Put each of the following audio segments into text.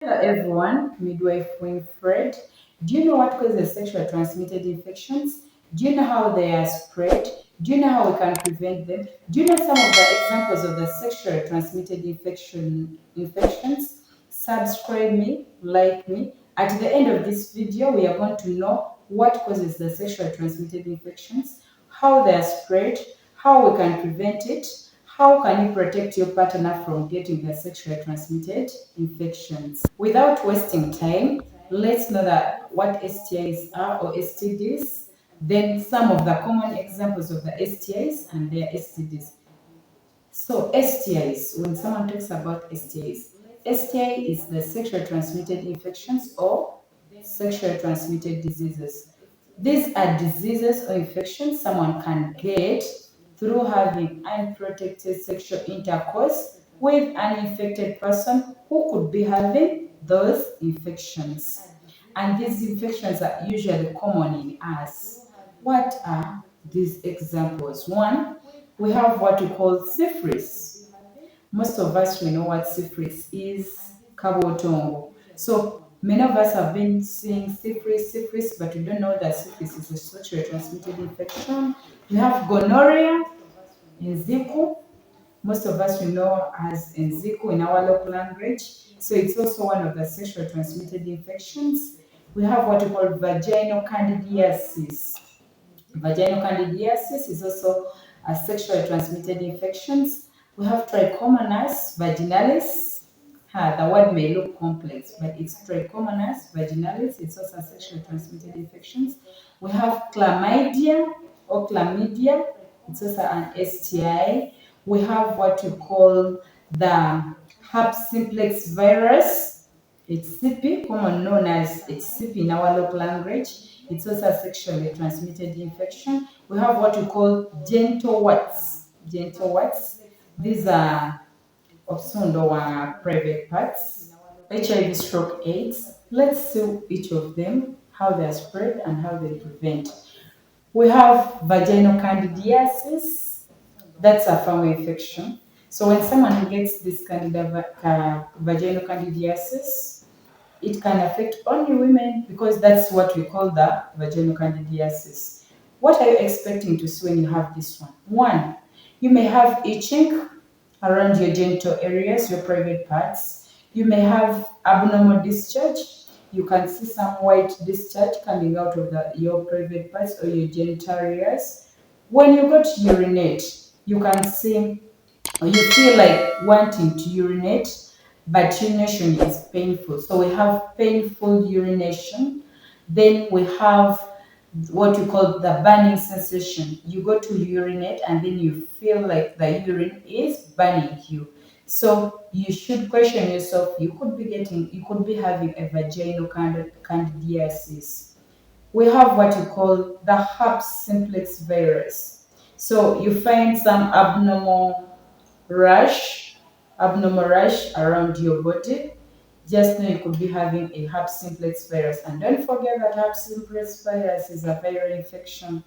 Hello everyone, midwife Winfred. Do you know what causes sexually transmitted infections? Do you know how they are spread? Do you know how we can prevent them? Do you know some of the examples of the sexually transmitted infections? Subscribe me, like me. At the end of this video, we are going to know what causes the sexually transmitted infections, how they are spread, how we can prevent it, how can you protect your partner from getting the sexually transmitted infections? Without wasting time, let's know that what STIs are or STDs, then some of the common examples of the STIs and their STDs. So STIs, when someone talks about STIs, STI is the sexually transmitted infections or sexually transmitted diseases. These are diseases or infections someone can get through having unprotected sexual intercourse with an infected person who could be having those infections. And these infections are usually common in us. What are these examples? One, we have what we call syphilis. Most of us we know what syphilis is, kabotongo. So many of us have been seeing syphilis, but we don't know that syphilis is a sexually transmitted infection. We have gonorrhea, enziku. Most of us we know as enziku in our local language. So it's also one of the sexually transmitted infections. We have what we call vaginal candidiasis. Vaginal candidiasis is also a sexually transmitted infections. We have trichomonas vaginalis. The word may look complex, but it's trichomonas vaginalis. It's also a sexually transmitted infections. We have chlamydia or chlamydia. It's also an STI. We have what we call the herpes simplex virus. It's CP, common known as it's CP in our local language. It's also a sexually transmitted infection. We have what we call genital warts. Genital warts. These are obsundo private parts. HIV, stroke, AIDS. Let's see each of them, how they are spread and how they prevent. We have vaginal candidiasis. That's a fungal infection. So when someone gets this vaginal candidiasis, it can affect only women because that's what we call the vaginal candidiasis. What are you expecting to see when you have this one? One, you may have itching around your genital areas, your private parts. You may have abnormal discharge. You can see some white discharge coming out of your private parts or your genital areas. When you go to urinate, you can see or you feel like wanting to urinate, but urination is painful. So we have painful urination. Then we have what we call the burning sensation. You go to urinate and then you feel like the urine is burning you. So you should question yourself. You could be having a vaginal candidiasis. We have what you call the herpes simplex virus. So you find some rash, abnormal rash around your body. Just know you could be having a herpes simplex virus. And don't forget that herpes simplex virus is a viral infection.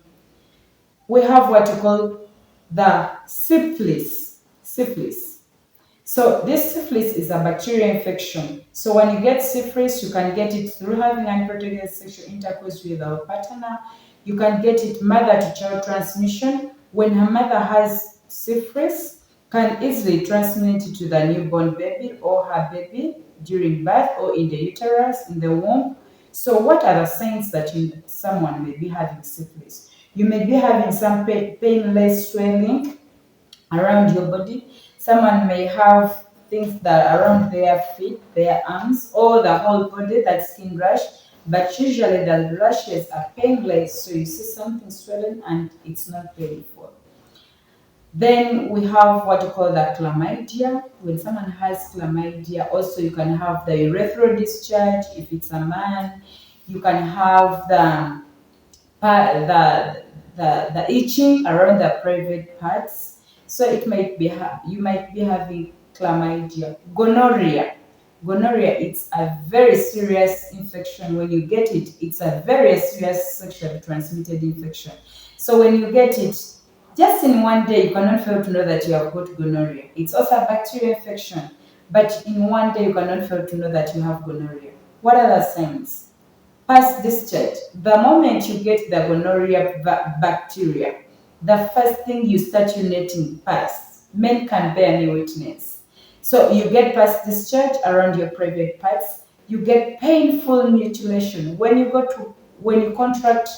We have what you call the syphilis. Syphilis. So this syphilis is a bacterial infection. So when you get syphilis, you can get it through having unprotected sexual intercourse with our partner. You can get it mother to child transmission. When her mother has syphilis, can easily transmit it to the newborn baby or her baby during birth or in the uterus, in the womb. So what are the signs that someone may be having syphilis? You may be having some painless swelling around your body. Someone may have things that are around their feet, their arms, or the whole body, that skin rash. But usually the rashes are painless, so you see something swollen and it's not painful. Then we have what we call the chlamydia. When someone has chlamydia, also you can have the urethral discharge if it's a man. You can have the itching around the private parts. So it might be you might be having chlamydia. Gonorrhea, it's a very serious infection. When you get it, it's a very serious sexually transmitted infection. So when you get it, just in one day, you cannot fail to know that you have got gonorrhea. It's also a bacterial infection, but in one day you cannot fail to know that you have gonorrhea. What are the signs? Past discharge. The moment you get the gonorrhea bacteria, the first thing you start urinating past. Men can bear any witness. So you get past discharge around your private parts. You get painful mutilation when you contract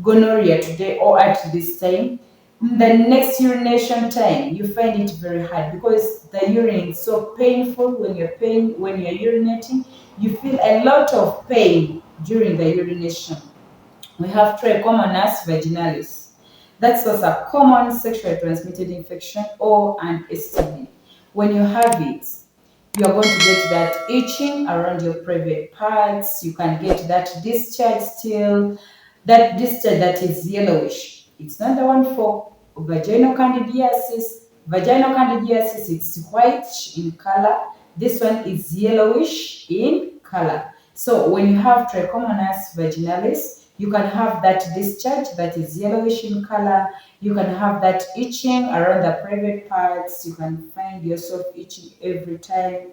gonorrhea today or at this time. The next urination time, you find it very hard because the urine is so painful when you're urinating. You feel a lot of pain during the urination. We have Trichomonas vaginalis. That's also a common sexually transmitted infection or an STD. When you have it, you are going to get that itching around your private parts. You can get that discharge still, that discharge that is yellowish. It's not the one for vaginal candidiasis. Vaginal candidiasis, it's white in color. This one is yellowish in color. So when you have Trichomonas vaginalis, you can have that discharge that is yellowish in color. You can have that itching around the private parts. You can find yourself itching every time.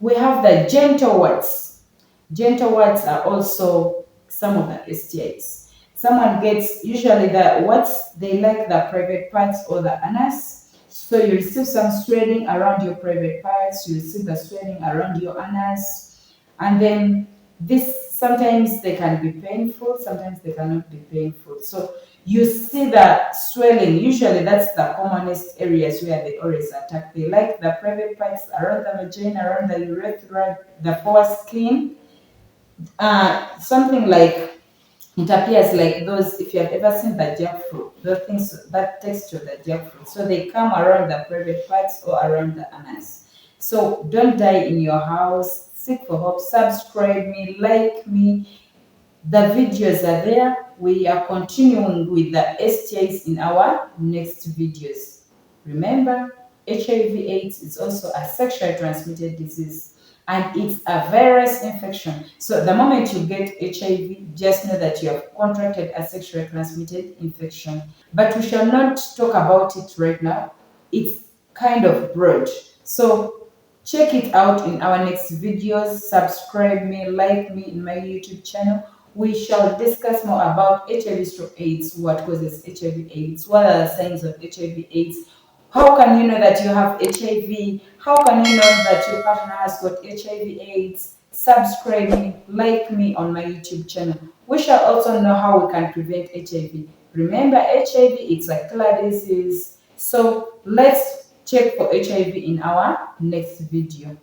We have the gentle warts. Gentle warts are also some of the STIs. Someone gets, usually the warts, they like the private parts or the anus. So you receive some swelling around your private parts, you receive the swelling around your anus, and then this sometimes they can be painful, sometimes they cannot be painful. So you see the swelling, usually that's the commonest areas where they always attack. They like the private parts around the vagina, around the urethra, the foreskin. Something like, it appears like those, if you have ever seen the jackfruit, those things, that texture, the jackfruit. So they come around the private parts or around the anus. So don't die in your house. Seek for help. Subscribe me, like me. The videos are there. We are continuing with the STIs in our next videos. Remember, HIV/AIDS is also a sexually transmitted disease and it's a virus infection. So the moment you get HIV, just know that you have contracted a sexually transmitted infection. But we shall not talk about it right now. It's kind of broad. So check it out in our next videos. Subscribe me, like me in my YouTube channel. We shall discuss more about HIV/AIDS, what causes HIV/AIDS, what are the signs of HIV/AIDS, how can you know that you have HIV, how can you know that your partner has got HIV/AIDS. Subscribe me, like me on my YouTube channel. We shall also know how we can prevent HIV. Remember, HIV, it's a killer disease. So let's check for HIV in our next video.